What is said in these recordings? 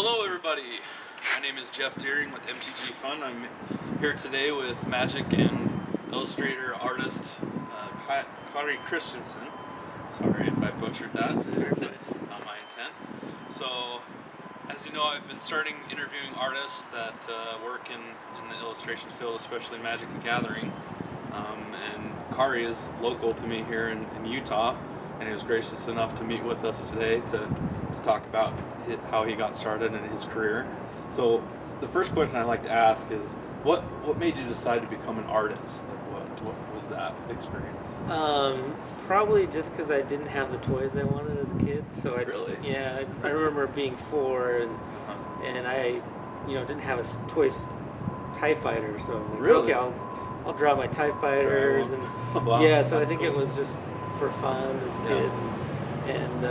Hello everybody, my name is Jeff Deering with MTG Fun. I'm here today with magic and illustrator artist Kari Christensen. Sorry if I butchered that, not my intent. So, as you know, I've been starting interviewing artists that work in the illustration field, especially Magic the Gathering. And Kari is local to me here in Utah, and he was gracious enough to meet with us today to talk about how he got started in his career. So the first question I'd like to ask is, what made you decide to become an artist? Like what was that experience? Probably just because I didn't have the toys I wanted as a kid. So I remember being 4 and I didn't have a toy TIE fighter. So I'm like, really? Okay, I'll draw my TIE fighters and wow, yeah. So I think cool. It was just for fun as a kid, and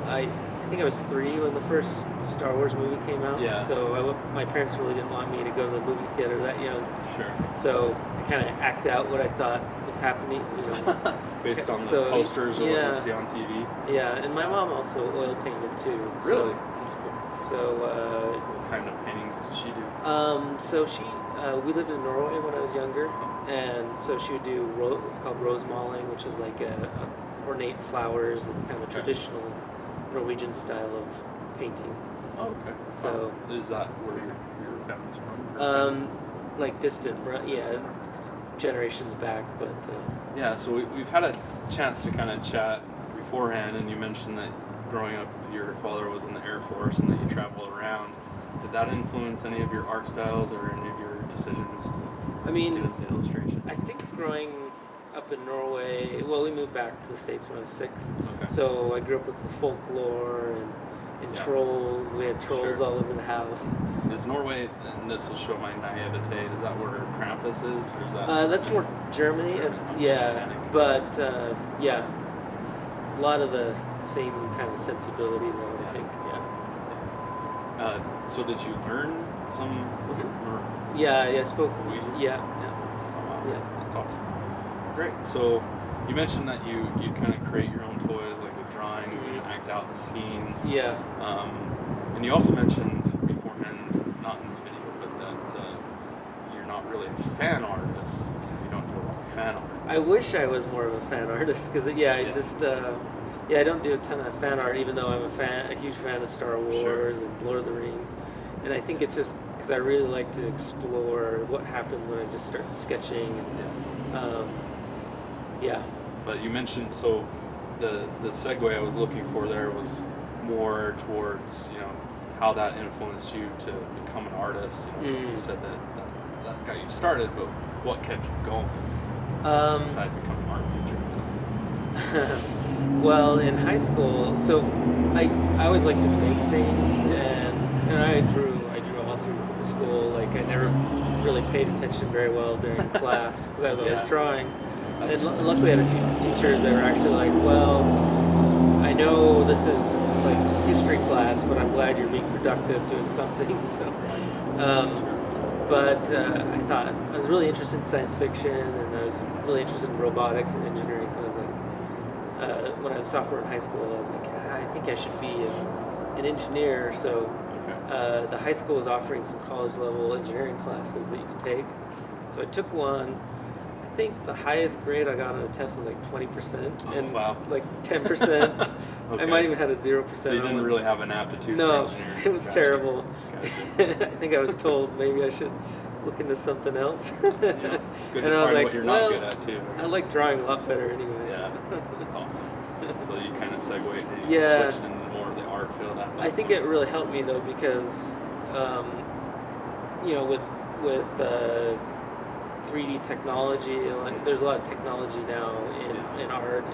I think I was 3 when the first Star Wars movie came out. Yeah. So my parents really didn't want me to go to the movie theater that young. Sure. So I kind of act out what I thought was happening, Based on the posters or what you see on TV. Yeah, and my mom also oil painted too. Really? That's cool. So what kind of paintings did she do? So she we lived in Norway when I was younger, and so she would do what's called rose mauling, which is like a ornate flowers. That's kind of a traditional Norwegian style of painting. Oh, okay. So is that where your family's from? Like distant, generations back, but yeah. So we've had a chance to kind of chat beforehand, and you mentioned that growing up, your father was in the Air Force and that you travel around. Did that influence any of your art styles or any of your decisions to get into illustration? I think growing up in Norway, we moved back to the States when I was 6. Okay. So I grew up with the folklore and trolls. We had trolls all over the house. Is Norway, and this will show my naivete, is that where Krampus is? Or is that that's more Germany. But a lot of the same kind of sensibility though, I think. So did you learn some? I spoke Norwegian? Yeah. Oh, wow. Yeah. That's awesome. Great. So you mentioned that you kind of create your own toys, like with drawings, and act out the scenes. Yeah. And you also mentioned beforehand, not in this video, but that you're not really a fan artist. You don't do a lot of fan art. I wish I was more of a fan artist, because I don't do a ton of fan art, even though I'm a huge fan of Star Wars and Lord of the Rings. And I think it's just because I really like to explore what happens when I just start sketching. But you mentioned, so the segue I was looking for there was more towards how that influenced you to become an artist. You said that got you started, but what kept you going? Besides becoming an art major. Well, in high school, so I always liked to make things, and I drew all through school. Like I never really paid attention very well during class because I was always drawing. And luckily I had a few teachers that were actually like, well, I know this is like history class, but I'm glad you're being productive doing something. So, but I thought I was really interested in science fiction, and I was really interested in robotics and engineering. So I was like, when I was a sophomore in high school, I was like, I think I should be an engineer. So the high school was offering some college level engineering classes that you could take. So I took one. I think the highest grade I got on a test was like 20%, and like 10%. I might even had a 0%. So you didn't really have an aptitude for engineering. It was terrible. I think I was told maybe I should look into something else. It's good to and I was find like, what you're not good at too. I like drawing a lot better anyways. Yeah, that's awesome. So you kind of segued and switched into more of the art field. I think it really helped me though, because with 3D technology, like there's a lot of technology now in art,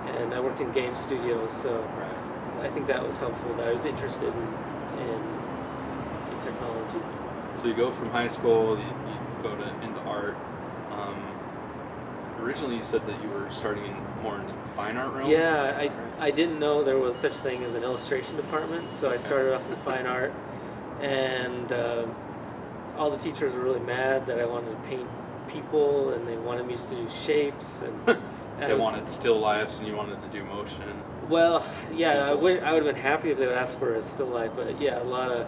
and I worked in game studios, so I think that was helpful. That I was interested in technology. So you go from high school, you go into art. Originally, you said that you were starting more in the fine art realm. Yeah, I didn't know there was such thing as an illustration department, so I started off in fine art, and all the teachers were really mad that I wanted to paint people, and they wanted me to do shapes, and they wanted still lifes, and you wanted to do motion. Well, yeah, I would have been happy if they would ask for a still life, but yeah, a lot of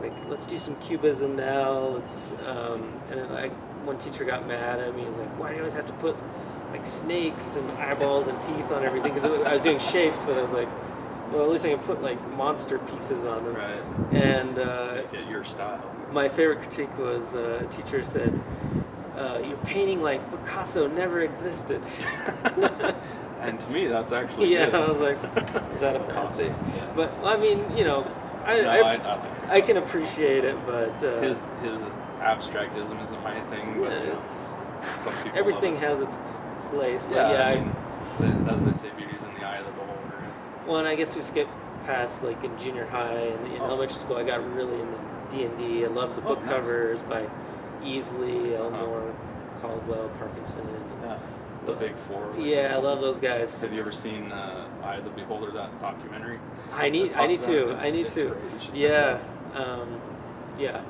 like, let's do some cubism now. And then like one teacher got mad at me. He's like, why do you always have to put like snakes and eyeballs and teeth on everything? Because I was doing shapes, but I was like, well, at least I can put like monster pieces on them. Right. And Make it your style. my favorite critique was a teacher said, "You're painting like Picasso never existed." And to me, that's actually Yeah, good. I was like, is that a Picasso. fancy? Yeah. But I mean, you know, I think I can Picasso's appreciate it, but his abstractism isn't my thing. But yeah, you know, it's some people everything love it. has its place. But Yeah, yeah, I mean, as they say, beauty's in the eye of the beholder. well, and I guess we skipped past like in junior high and in elementary school. I got really into D&D. I loved the book Nice. covers by Easley, Elmore, Caldwell, Parkinson. Yeah, the big four. Yeah, I love those guys. Have you ever seen Eye of the Beholder, that documentary? I need to. I need to. It's great. You should check it Yeah, out. yeah,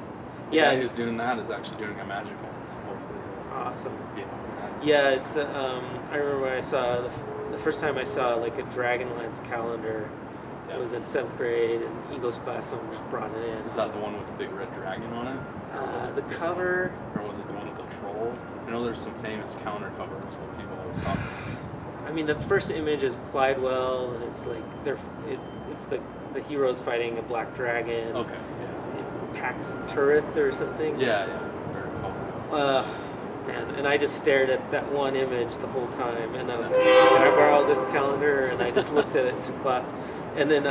The yeah. guy who's doing that is actually doing a magical. So hopefully, Awesome. you know, that's Yeah, it's. I remember when I saw the first time I saw like a Dragonlance calendar. Yeah. It was in 7th grade, and English class. Someone just brought it in. Is that the one with the big red dragon on it? Or was it The different? cover? Or was it the one with the troll? I know there's some famous counter covers that people always talk about. I mean, the first image is Clydewell, and it's like it's the heroes fighting a black dragon. Okay. Yeah. Pax Turith or something. Yeah. Very cool. Man, and I just stared at that one image the whole time, and I was like, "Can I borrow this calendar?" And I just looked at it to class, and then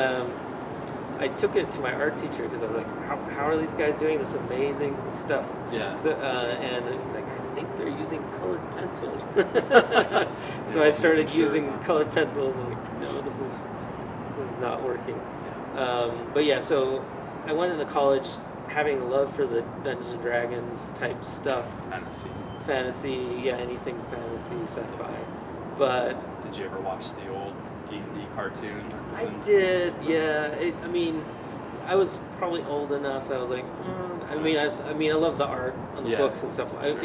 I took it to my art teacher because I was like, "How are these guys doing this amazing stuff?" Yeah. So, and he's like, "I think they're using colored pencils." So I started Sure. using colored pencils, and like, no, this is not working. But yeah, so I went into college having a love for the Dungeons and Dragons type stuff. Fantasy, yeah, anything fantasy, sci-fi. But Did you ever watch the old D&D cartoon? I did, yeah. I mean, I was probably old enough that I was like, I mean, I love the art on the Yeah, books and stuff. sure.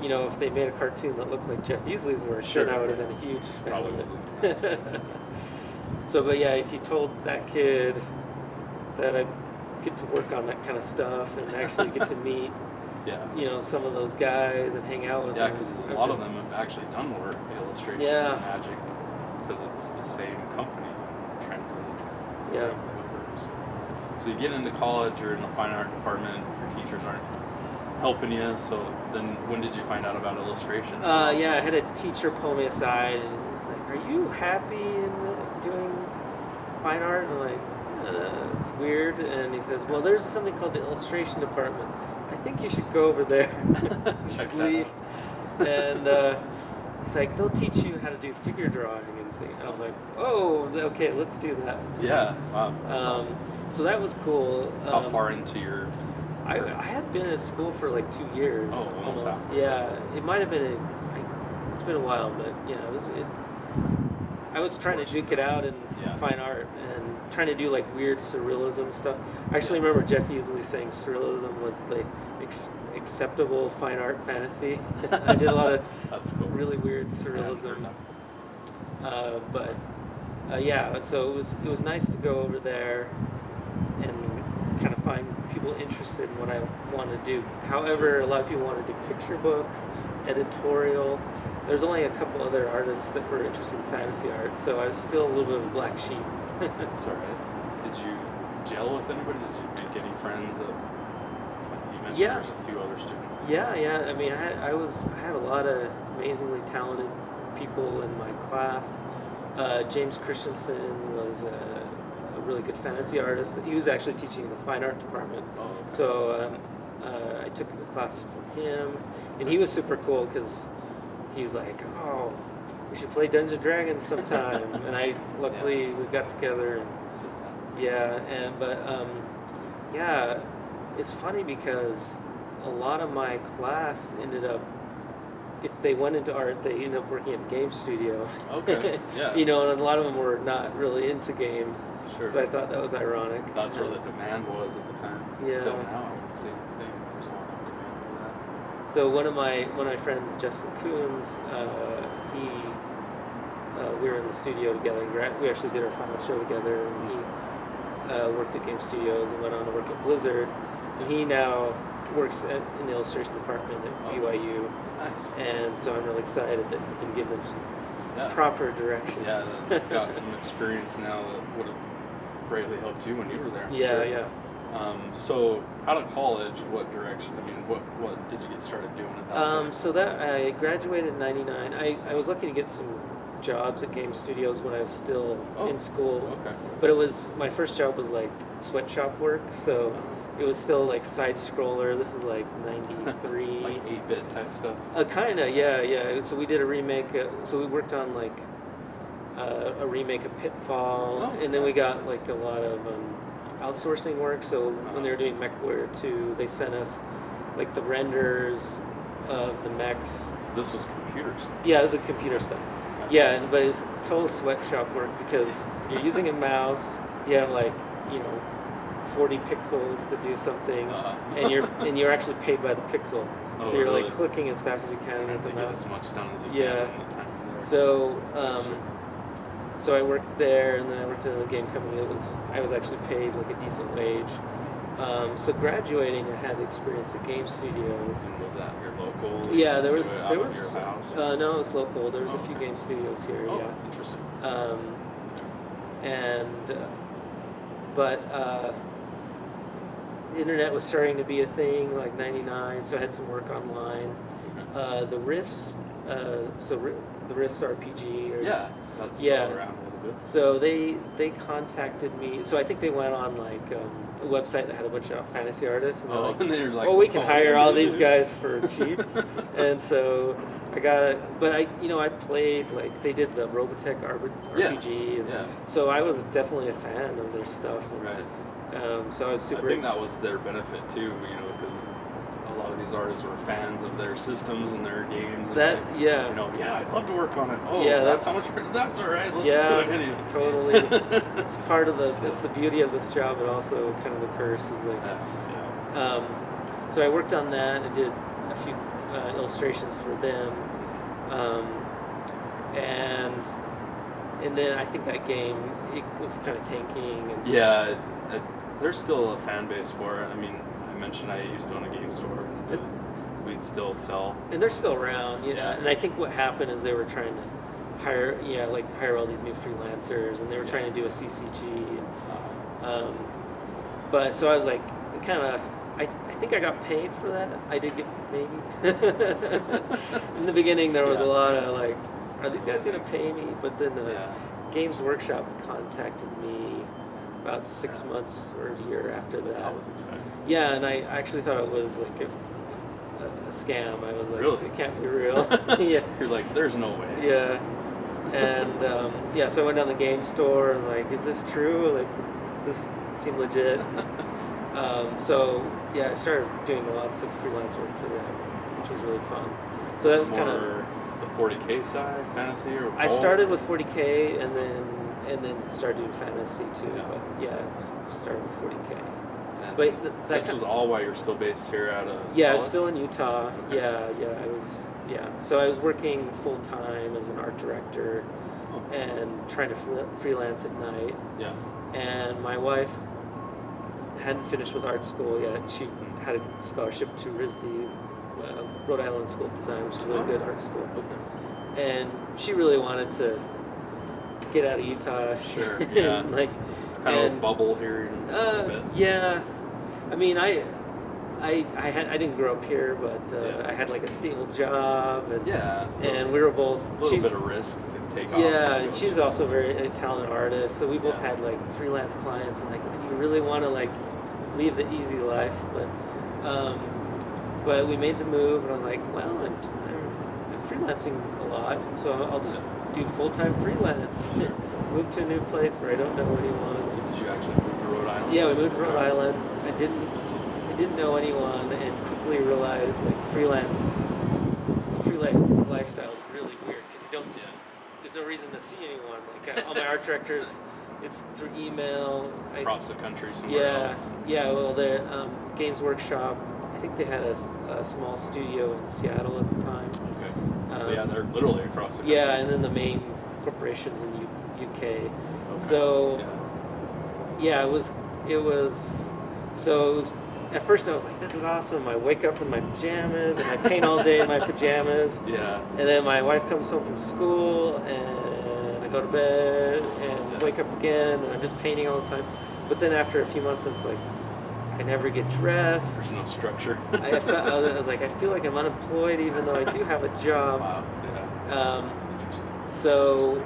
If they made a cartoon that looked like Jeff Easley's work, Sure. then I would have been a huge fan Probably of wasn't. it. So, but yeah, if you told that kid that I get to work on that kind of stuff and actually get to meet, Yeah. some of those guys and hang out with Yeah, them. because a lot of them have actually done work, the illustration Yeah. and magic, because it's the same company, Translate. Yeah. So you get into college, you're in the fine art department, your teachers aren't helping you, so then when did you find out about illustration? Yeah, I had a teacher pull me aside and he's like, "Are you happy in doing fine art?" And I'm like, "It's weird." And he says, "Well, there's something called the illustration department. I think you should go over there." Check that Leave. out. And he's like, "They'll teach you how to do figure drawing and things." And I was like, "Oh, okay, let's do that." Yeah, wow, that's awesome. So that was cool. How far into your... I had been at school for like 2 years. Oh, almost half. Yeah, it might have been. It's been a while, but yeah, I was trying to duke it out in fine art and trying to do like weird surrealism stuff. I actually remember Jeff Easley saying surrealism was the acceptable fine art fantasy. I did a lot of That's cool. really weird surrealism. Yeah, so it was nice to go over there and kind of find people interested in what I want to do. However, a lot of people want to do picture books, editorial. There's only a couple other artists that were interested in fantasy art, so I was still a little bit of a black sheep. That's all right. Did you gel with anybody? Did you make any friends? Like you mentioned there's a few other students. Yeah. I mean, I had a lot of amazingly talented people in my class. James Christensen was a really good fantasy artist. He was actually teaching in the fine art department. Oh, okay. So I took a class from him, and he was super cool because he was like, "Oh, we should play Dungeons and Dragons sometime." And luckily we got together. And it's funny because a lot of my class ended up, if they went into art, they ended up working at a game studio. Okay, yeah. And a lot of them were not really into games. Sure. So I thought that was ironic. That's where the demand was at the time. Yeah. Still now, I would say there's a lot of demand for that. So one of my friends, Justin Coons, we were in the studio together. We actually did our final show together, and he worked at Game Studios and went on to work at Blizzard. And he now works in the illustration department at BYU. Nice. And so I'm really excited that he can give them some proper direction. Yeah, that got some experience now that would have greatly helped you when you were there. Yeah. So out of college, what direction? I mean, what did you get started doing at that point? So that I graduated in '99. I was lucky to get some jobs at Game Studios when I was still in school. Okay. But it was my first job was like sweatshop work, so it was still like side scroller. This is like '93. Like 8-bit type stuff. Kinda, yeah. So we did a remake. So we worked on like a remake of Pitfall, and then we got like a lot of outsourcing work. So when they were doing MechWarrior 2, they sent us like the renders of the mechs. So this was computer stuff. Yeah, this was computer stuff. Yeah, but it's total sweatshop work because you're using a mouse. You have like 40 pixels to do something, and you're actually paid by the pixel. Oh, so you're really? like clicking as fast as you can with the Get mouse. as much done as you can. Yeah. In the time there. So I worked there, and then I worked in a game company. I was actually paid like a decent wage. So graduating, I had experience at Game Studios. And was that your local? Yeah, You there just was do it out there of was your house? no, it was local. There was a Oh, few okay. Game Studios here. Oh, Yeah. interesting. But the internet was starting to be a thing, like '99. So I had some work online. The Rifts, the Rifts RPG. Yeah, that's still Yeah. around a little bit. So they contacted me. So I think they went on like a website that had a bunch of fantasy artists, and they're like, and they're like, "Oh, we can hire all these guys for cheap." And so I got it. But I played like they did the Robotech RPG. And Yeah. So I was definitely a fan of their stuff. And, Right. so I was super. I think that was their benefit too, because a lot of these artists were fans of their systems and their games. And I'd love to work on it. Oh, Yeah, that's how much. That's all right. Let's Yeah, do it anyway. totally. It's part of it's the beauty of this job, but also kind of the curse is like. So I worked on that and did a few illustrations for them, and then I think that game it was kind of tanking. And Yeah, there's still a fan base for it. I mean, I mentioned I used to own a game store. We'd still sell. And they're still around, Yeah. And I think what happened is they were trying to hire all these new freelancers, and they were trying to do a CCG. And, but so I was like, I think I got paid for that. I did get maybe. In the beginning, there was a lot of like, are these guys going to pay me? But then Games Workshop contacted me about 6 months or a year after that. That was exciting. Yeah, and I actually thought it was like a scam. I was like, Really? it can't be real. Yeah. You're like, there's no way. Yeah. And so I went down the game store. I was like, is this true? Like, does this seem legit? I started doing lots of freelance work for them, which was really fun. So that was kind of the 40K side, fantasy, or I both? started with 40K and then started doing fantasy too. Yeah. But started with 40K. And But this was all while you're still based here out of Yeah, I was college? still in Utah. Okay. I was. So I was working full time as an art director and trying to freelance at night. Yeah. And my wife hadn't finished with art school yet. She had a scholarship to RISD, Rhode Island School of Design, which is a really good art school. Okay. And she really wanted to get out of Utah. Sure. and, Yeah. like, It's kind of a bubble here in a little bit. Yeah. I mean, I didn't grow up here, but I had like a stable job, and So and we were both a little bit of risk to take off. yeah, and she's also a talented artist, so we both had like freelance clients, and like, man, you really want to like leave the easy life, but we made the move, and I was like, well, I'm freelancing a lot, so I'll just do full-time freelance. Move to a new place where I don't know anyone. So did you actually move to Rhode Island? Yeah, we moved to Rhode Island. I didn't know anyone, and quickly realized like freelance lifestyle is really weird because you don't. There's no reason to see anyone. Like all my art directors, it's through email. Across the country somewhere else. Well, their Games Workshop. I think they had a small studio in Seattle at the time. Okay. So they're literally across the country. Yeah, and then the main corporations in UK. So yeah, it was. So it was. At first, I was like, "This is awesome!" I wake up in my pajamas and I paint all day in my pajamas. Yeah. And then my wife comes home from school and I go to bed and wake up again and I'm just painting all the time. But then after a few months, it's like I never get dressed. There's no structure. I was like, I feel like I'm unemployed even though I do have a job. Wow. Yeah. That's interesting. So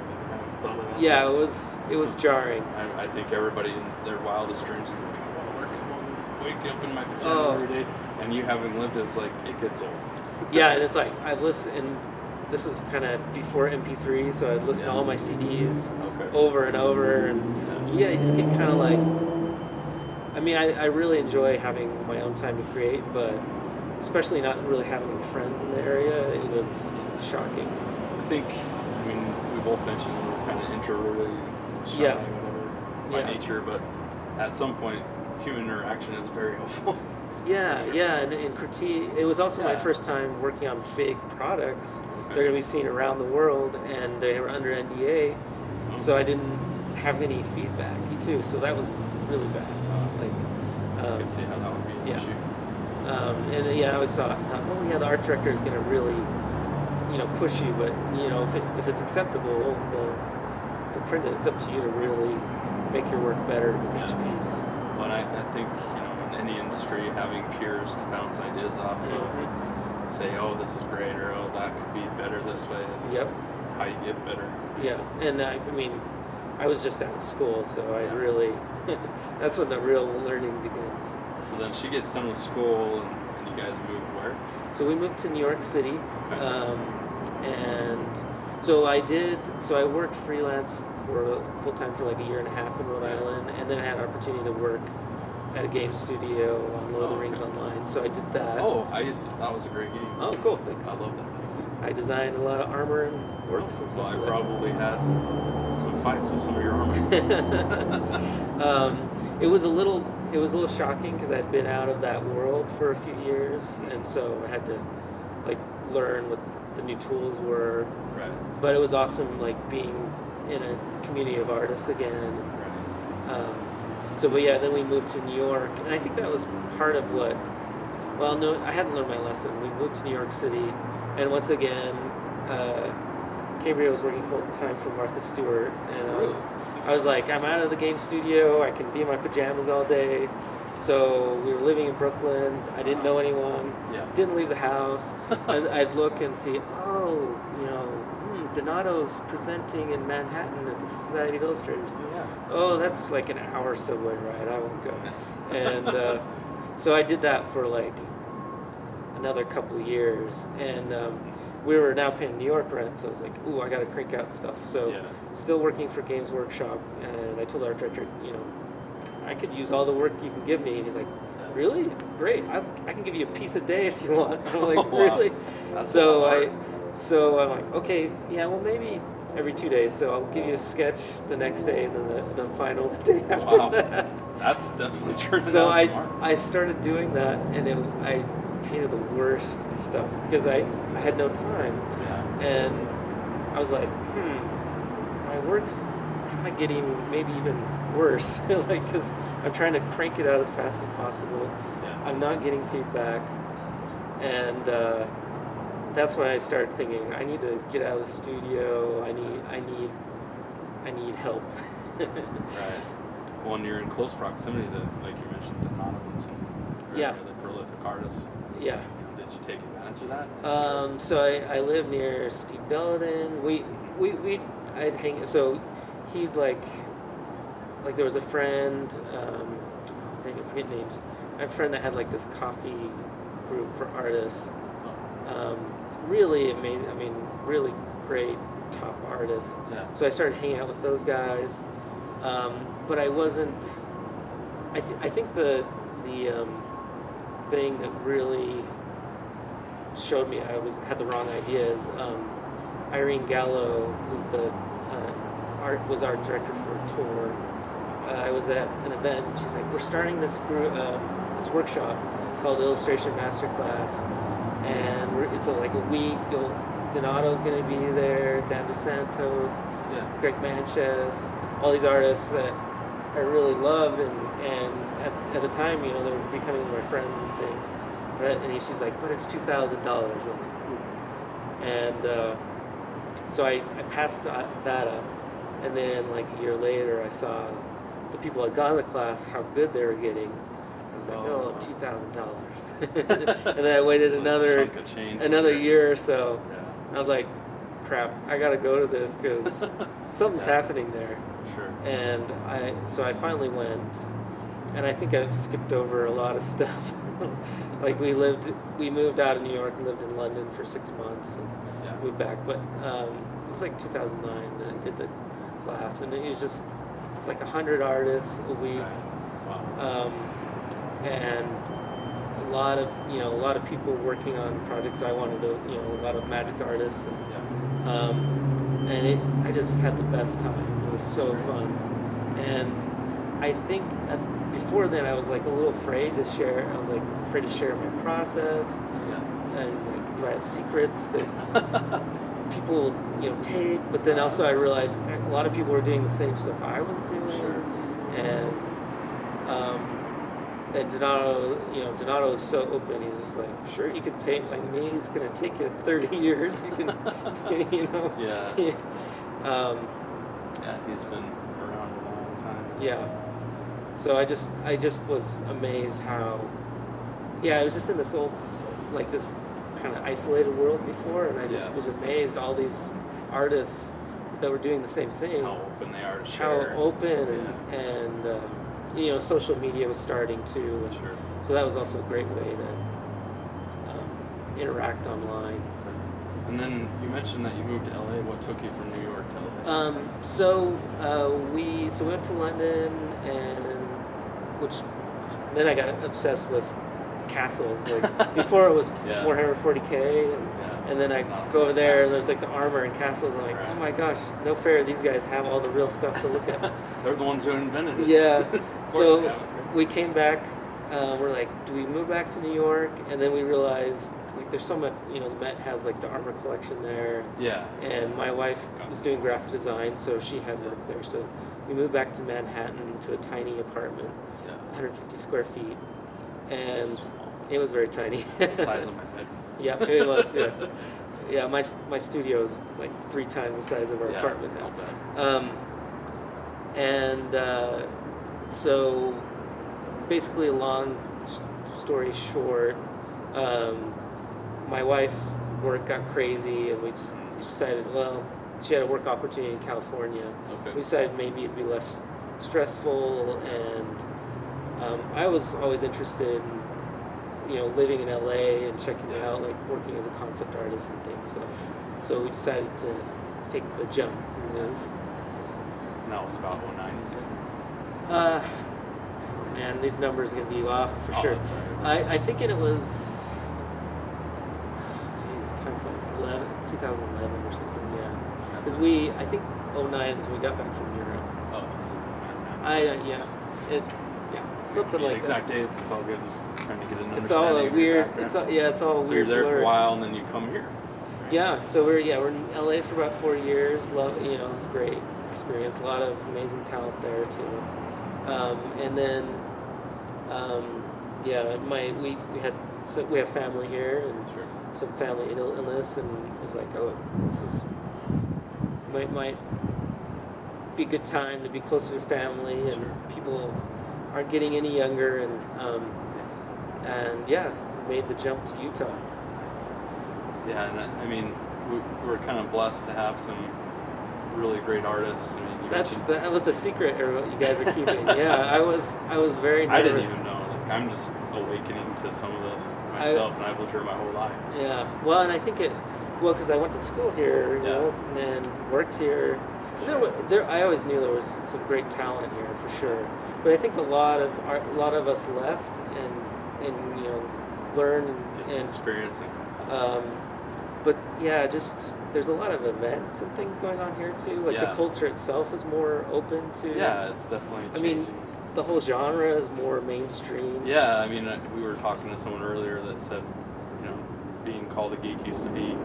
yeah, it was jarring. I think everybody in their wildest dreams, like, I want to work at home, wake up in my pajamas every day, and you having lived it, it's like it gets old. Yeah, and it's like I've listened, and this was kind of before MP3, so I'd listen to all my CDs over and over, and you just get kind of like. I mean, I really enjoy having my own time to create, but especially not really having any friends in the area, it was shocking. I think, we both mentioned we're kind of introverted, shy, whatever, by nature, but at some point, human interaction is very helpful. Yeah, and in critique, it was also my first time working on big products. They're going to be seen around the world, and they were under NDA, so I didn't have any feedback too. So that was really bad. I can see how that would be an issue. And I always thought, the art director is going to really, push you, but if it's acceptable, the print it's up to you to really make your work better with each piece. Well, I think in any industry, having peers to bounce ideas off of, say, oh, this is great, or oh, that could be better this way, is how you get better. Yeah, and I was just out of school, so I really, that's when the real learning begins. So then she gets done with school, and you guys move where? So we moved to New York City, and so I worked freelance for full-time for like a year and a half in Rhode Island, and then I had an opportunity to work at a game studio on Lord of the Rings Online, so I did that. That was a great game. Oh, cool, thanks. I love that game. I designed a lot of armor and works and stuff. I probably had some fights with some of your armor. It was a little shocking because I'd been out of that world for a few years, and so I had to learn what the new tools were. Right. But it was awesome, being in a community of artists again. Right. Then we moved to New York, and I think that was part of what. Well, no, I hadn't learned my lesson. We moved to New York City, and once again, Gabriel was working full time for Martha Stewart, and I was like, I'm out of the game studio. I can be in my pajamas all day. So we were living in Brooklyn. I didn't know anyone. Yeah. Didn't leave the house. I'd look and see, Donato's presenting in Manhattan at the Society of Illustrators. Yeah. Oh, that's like an hour subway ride. I won't go. And so I did that for another couple of years, and we were now paying New York rent, so I was like, ooh, I got to crank out stuff. So still working for Games Workshop, and I told the art director, I could use all the work you can give me. And he's like, really? Great. I can give you a piece a day if you want. I'm like, really? So I'm like, okay, yeah, well, maybe every 2 days. So I'll give you a sketch the next day, and then the final the day after that. That's definitely true. So I started doing that, and I painted the worst stuff because I had no time. Yeah. And I was like, my work's kind of getting maybe even worse, because I'm trying to crank it out as fast as possible. Yeah. I'm not getting feedback, and that's when I started thinking I need to get out of the studio. I need help. Right. When you're in close proximity to, like you mentioned, Donato and some really prolific artists. Yeah. Did you take advantage of that? So I live near Steve Belladin. I'd hang. So he'd like there was a friend. I forget names. I have a friend that had this coffee group for artists. Really amazing. Really great top artists. Yeah. So I started hanging out with those guys. But I wasn't. I think the thing that really showed me I had the wrong ideas. Irene Gallo, who's the was art director for a tour. I was at an event, and she's like, "We're starting this group, this workshop called Illustration Masterclass, and it's like a week. Donato's going to be there, Dan DeSantos, Yeah. Greg Manches, all these artists that I really loved, and at the time, you know, they were becoming my friends and things. And she's like, but it's $2,000. And so I passed that up, and then like a year later, I saw the people that got in the class how good they were getting. I was like, oh, $2,000. And then I waited another year or so. Yeah. And I was like, crap, I got to go to this because something's happening there. Sure. And so I finally went, and I think I skipped over a lot of stuff. Like we moved out of New York and lived in London for 6 months and moved back. But it was like 2009 that I did the class, and it's like 100 artists a week. Right. Wow. And a lot of people working on projects I wanted to, a lot of magic artists, and I just had the best time. It was so fun, and I think before then I was like a little afraid to share. I was like afraid to share my process, and like, do I have secrets that people take? But then also I realized a lot of people were doing the same stuff I was doing, and Donato was so open. He was just like, sure, you can paint like me. It's going to take you 30 years. You can, Yeah. He's been around a long time. Yeah. So I just was amazed how, I was just in this this kind of isolated world before, and I just was amazed all these artists that were doing the same thing. How open they are to share. How open and social media was starting too. And Sure. so that was also a great way to interact online. And then you mentioned that you moved to LA. What took you from New York to LA? We went to London, and then I got obsessed with castles. Like before it was Warhammer 40K, and then I go over there and there's like the armor and castles. I'm like, oh my gosh, no fair. These guys have all the real stuff to look at. They're the ones who invented it. Yeah. So we came back. We're like, do we move back to New York? And then we realized like there's so much. The Met has like the armor collection there. Yeah. And my wife was doing graphic design, so she had work there. So we moved back to Manhattan to a tiny apartment, 150 square feet, and it was very tiny. It's the size of my bedroom. Yeah, it was. Yeah. My studio is like 3 times the size of our apartment now. So basically, long story short, my wife work got crazy, and we decided, she had a work opportunity in California. Okay. We decided maybe it'd be less stressful, and I was always interested in living in LA and checking it out, like working as a concept artist and things. So we decided to take the jump and move. And that was about 2009, you said? Man, these numbers are gonna be off for sure. That's right. I think it was, time flies, 2011 or something. Yeah, because I think 2009 is when we got back from Europe. Oh. Something like exact that. dates, it's all good. Just trying to get an understanding. It's all a weird. It's all so weird. you're there blur. for a while, and then you come here. Right? Yeah. So we're in LA for about 4 years. Love. It was a great experience. A lot of amazing talent there too. And then, we have family here and some family illness, and it was like, this might be a good time to be closer to family, and people aren't getting any younger, and made the jump to Utah. Yeah, and I mean, we were kind of blessed to have some really great artists. I mean, that was the secret, or what you guys are keeping. Yeah, I was very nervous. I didn't even know. Like, I'm just awakening to some of this myself, and I've lived here my whole life. So. Yeah, well, and I think because I went to school here, and then worked here. I always knew there was some great talent here for sure, but I think a lot of us left and learned and experience. But just there's a lot of events and things going on here too. Like the culture itself is more open to. Yeah, it's definitely changing. I mean, the whole genre is more mainstream. Yeah, I mean, we were talking to someone earlier that said, being called a geek used to be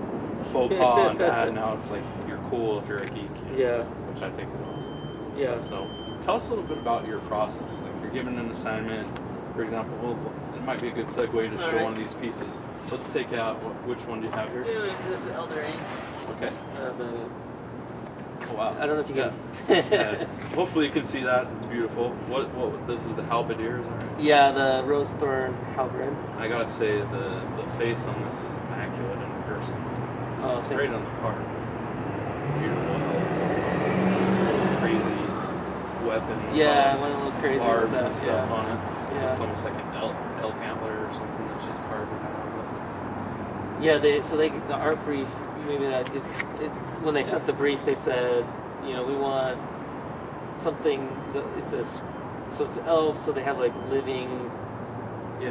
faux pas and bad. Now it's like you're cool if you're a geek. Yeah. Which I think is awesome. Yeah. So tell us a little bit about your process. Like you're given an assignment, for example. Well, it might be a good segue to show one of these pieces. Let's take out which one do you have here? Yeah, this is Elder Ink. Okay. Oh, wow. I don't know if you can. Hopefully you can see that. It's beautiful. What? This is the halberdier, is that right? Yeah, the rose thorn halberd. I gotta say the face on this is immaculate in person. Oh, it's great on the card. Beautiful elf. It's a little crazy weapon. Yeah, I went a little crazy barbs with that. And stuff on it. Yeah. It's almost like an elk antler or something that's just carved out. Yeah, the art brief, maybe that when they sent the brief, they said, we want something so it's elves, so they have like living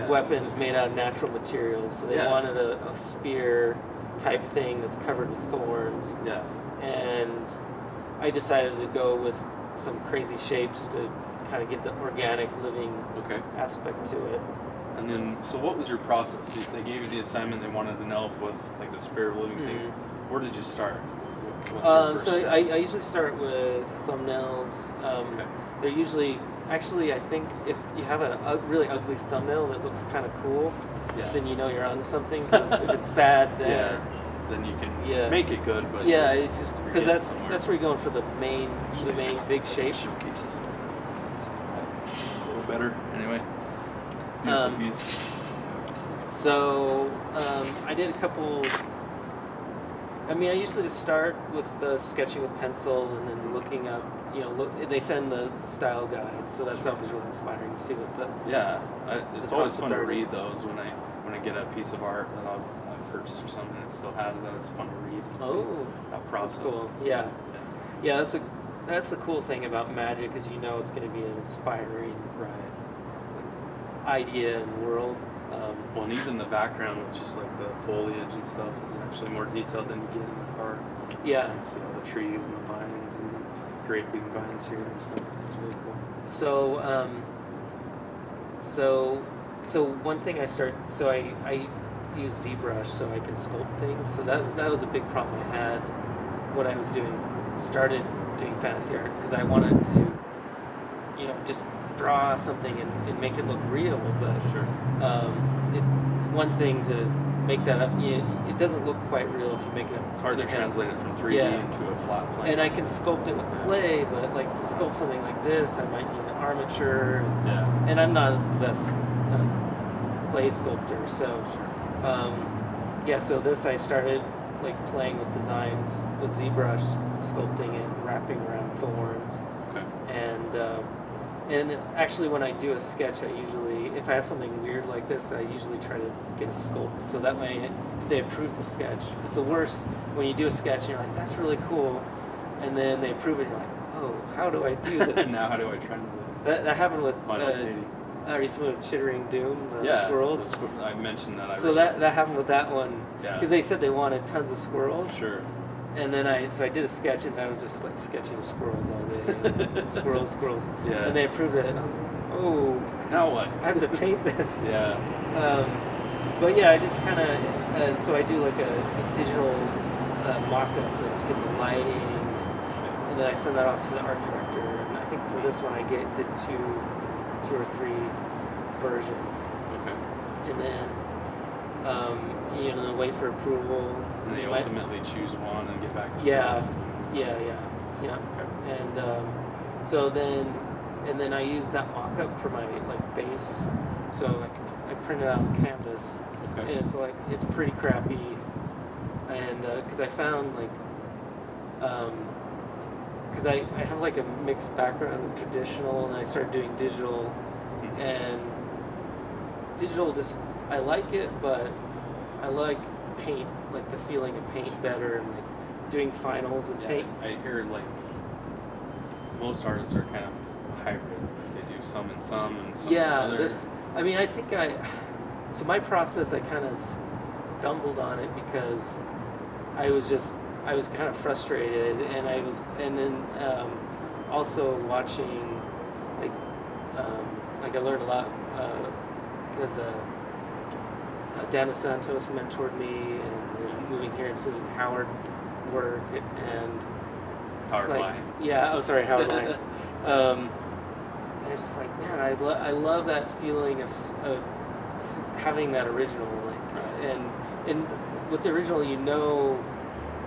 weapons made out of natural materials. So they wanted a spear type thing that's covered with thorns. Yeah. And I decided to go with some crazy shapes to kind of get the organic living aspect to it. And then, so what was your process? If they gave you the assignment, they wanted an elf with like the spirit of living thing. Where did you start? What's your first step? I usually start with thumbnails. They're usually, actually, I think if you have a really ugly thumbnail that looks kind of cool, then you know you're onto something. Because if it's bad, then you can make it good. But it's just because that's where you're going for the main big shape. Showcases. A little better, anyway. So I did a couple. I usually just start with sketching with pencil and then looking up. They send the style guide, so that's always really inspiring to see what the it's always fun to read those when I get a piece of art that I've purchased or something. It still has that. It's fun to read. That process. Cool. That's the cool thing about magic is it's going to be an inspiring idea and world. And even the background with just like the foliage and stuff is actually more detailed than you get in the card. Yeah. And see all the trees and the vines and the draping vines here and stuff. It's really cool. So one thing I use ZBrush so I can sculpt things. So that was a big problem I had when I was started doing fantasy arts because I wanted to, just draw something and make it look real, but it's one thing to make that up. It doesn't look quite real if you make it up. It's hard to translate it from 3D into a flat plane. And I can sculpt it with clay, but like to sculpt something like this, I might need an armature. And I'm not the best clay sculptor, so so this I started like playing with designs with ZBrush, sculpting it, wrapping around thorns, and actually when I do a sketch, I usually, if I have something weird like this, I usually try to get a sculpt, so that way if they approve the sketch, it's the worst when you do a sketch and you're like, that's really cool, and then they approve it and you're like, oh, how do I do this? Now how do I translate? That happened with are you familiar with Chittering Doom, the squirrels? I mentioned that. So that happened with that one, because they said they wanted tons of squirrels. Sure. And then I did a sketch, and I was just like sketching squirrels all day. Squirrels. Yeah. And they approved it, and I was like, oh. Now what? I have to paint this. But I just kind of, so I do like a digital mock-up to get the lighting, and then I send that off to the art director. And I think for this one, I did two or three versions. Okay. And then, wait for approval. And they ultimately choose one and get back to Yeah. Okay. And then I use that mock-up for my base. So I print it out on canvas. Okay. And it's pretty crappy. And because I found because I have a mixed background of traditional, and I started doing digital, and digital I like it, but I like paint, like the feeling of paint better, and doing finals with paint. I hear most artists are kind of hybrid. They do some and some and some other. So my process, I kind of stumbled on it because I was kind of frustrated, and then also watching, I learned a lot because Dana Santos mentored me, and moving here and seeing Howard work, and it's Howard like, Lang. yeah, oh sorry, Howard Lang. And it's just like, man, I love that feeling of having that original, like, Right. and with the original, you know,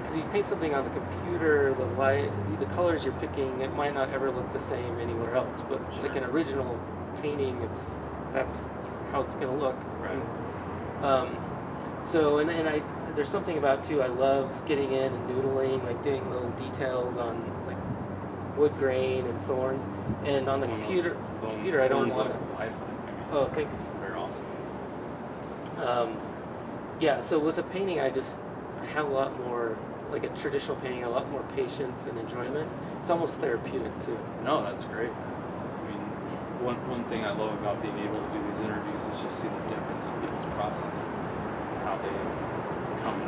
because you paint something on the computer, the light, the colors you're picking, it might not ever look the same anywhere else, but like an original painting, that's how it's gonna look. Right. So and I there's something about too, I love getting in and noodling, like doing little details on like wood grain and thorns, and on the computer I don't want to. Wi-Fi. Oh, thanks. Very awesome. Yeah, so with a painting, I have a lot more, like a traditional painting, a lot more patience and enjoyment. It's almost therapeutic too. No, that's great. I mean, one thing I love about being able to do these interviews is just see the difference in people's process, and how they come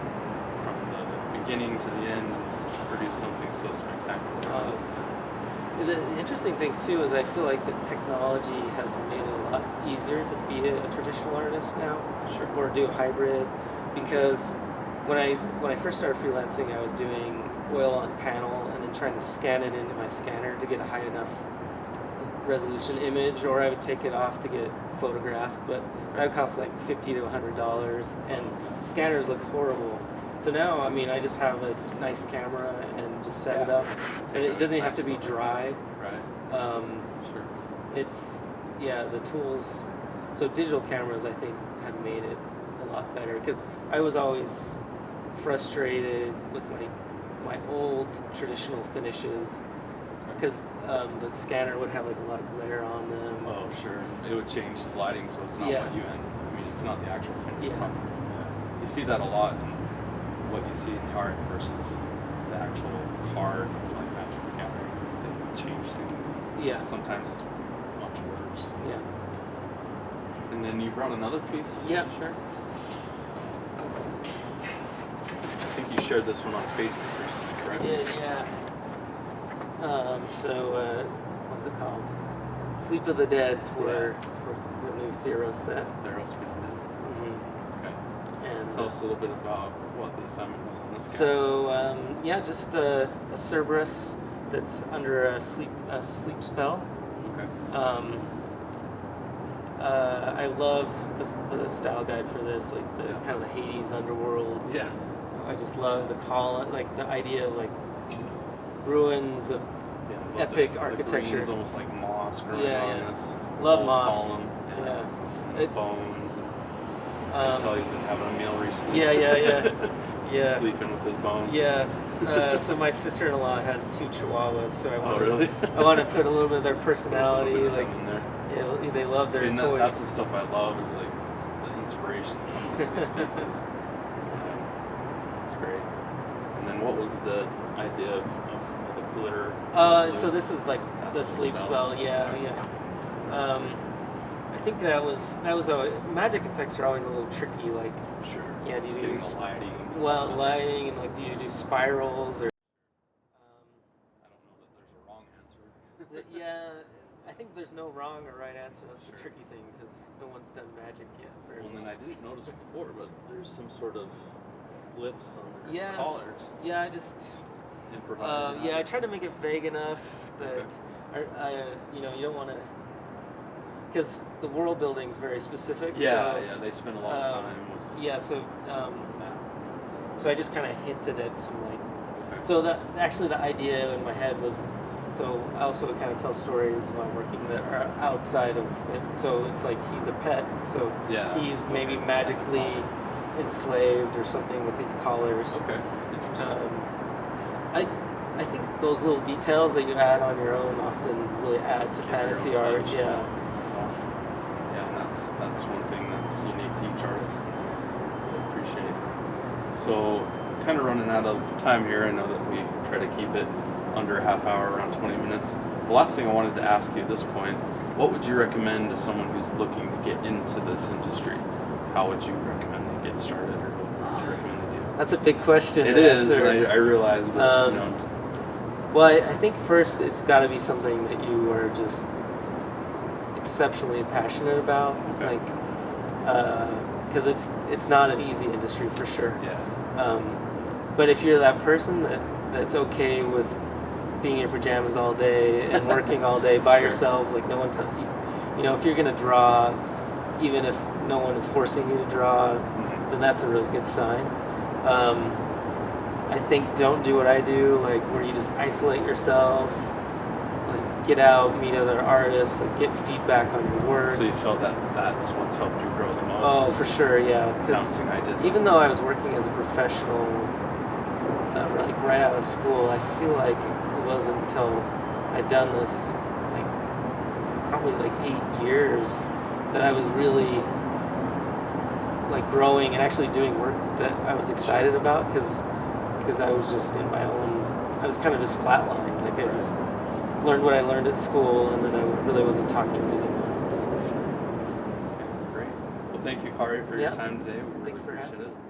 from the beginning to the end and produce something so spectacular. The interesting thing too is I feel like the technology has made it a lot easier to be a traditional artist now, or do a hybrid, because when I first started freelancing, I was doing oil on panel and then trying to scan it into my scanner to get a high enough resolution image, or I would take it off to get photographed, but that would cost like $50 to $100, and scanners look horrible. So now, I mean, I just have a nice camera and just set it up. It doesn't even have to be dry. Right. Sure. It's, the tools. So digital cameras, I think, have made it a lot better, because I was always frustrated with my old traditional finishes, because the scanner would have like a lot of glare on them. Oh, sure. It would change the lighting, so it's not what you end. I mean, it's not the actual finished product. Yeah. You see that a lot in what you see in the art versus the actual card of like Magic the Gathering. They change things. Yeah. Sometimes it's much worse. Yeah. And then you brought another piece. Yeah. To share? I think you shared this one on Facebook recently, correct? I did, yeah. What's it called? Sleep of the Dead for the new Theros set. Theros Dead. Mm-hmm. Okay. And tell us a little bit about what the assignment was on this. So just a Cerberus that's under a sleep spell. Okay. I loved the style guide for this, like the kind of the Hades underworld. Yeah. I just love the like the idea of like ruins of epic architecture. It's almost like moss growing on this. Love moss. Column. Yeah. Bones. I can tell he's been having a meal recently. Yeah. Sleeping with his bones. Yeah. So my sister-in-law has 2 Chihuahuas, so I want to put a little bit of their personality, like in there. Yeah, they love their toys. That's the stuff I love, is like the inspiration that comes into these pieces. It's great. And then what was the idea of the glitter? So this is like the sleep spell. Yeah. I think that was magic effects are always a little tricky. Like, sure. Yeah, do you do the lighting? Well, lighting, and like, do you do spirals or? I don't know that there's a wrong answer. I think there's no wrong or right answer. That's the tricky thing, because no one's done magic yet. Well, and then I didn't notice it before, but there's some sort of glyphs on their Yeah. collars. Yeah, I just Improvise. I tried to make it vague enough that you don't want to, because the world building is very specific. They spend a lot of time with. So I just kind of hinted at some like. Okay. So the idea in my head was. So I also kind of tell stories while I'm working that are outside of it. So it's like he's a pet. So he's maybe magically enslaved or something with these collars. Okay. Interesting. I think those little details that you add on your own often really add to fantasy art. Touch. Yeah. That's awesome. Yeah, and that's one thing that's unique to each artist, and I really appreciate. So, kind of running out of time here. I know that we try to keep it under a half hour, around 20 minutes. The last thing I wanted to ask you at this point, what would you recommend to someone who's looking to get into this industry? How would you recommend they get started, or what would you recommend they do? That's a big question. It is, I realize, but Well, I think first it's got to be something that you are just exceptionally passionate about. Okay. Like, because it's not an easy industry for sure. Yeah. But if you're that person that's okay with being in your pajamas all day and working all day by Sure. yourself, like no one you know, if you're gonna draw, even if no one is forcing you to draw, then that's a really good sign. I think don't do what I do, like where you just isolate yourself, like get out, meet other artists, like get feedback on your work. So you felt that's what's helped you grow the most? Oh, just for sure, yeah. Because bouncing ideas. even though I was working as a professional, like right out of school, I feel like it wasn't until I'd done this, like probably like 8 years, that I was really like growing and actually doing work that I was excited about, because I was just in my own, I was kind of just flatlined. Like I just learned what I learned at school, and then I really wasn't talking to anyone. So. Great. Well, thank you, Kari, for your Yeah. time today. We really Thanks for appreciate having it. me.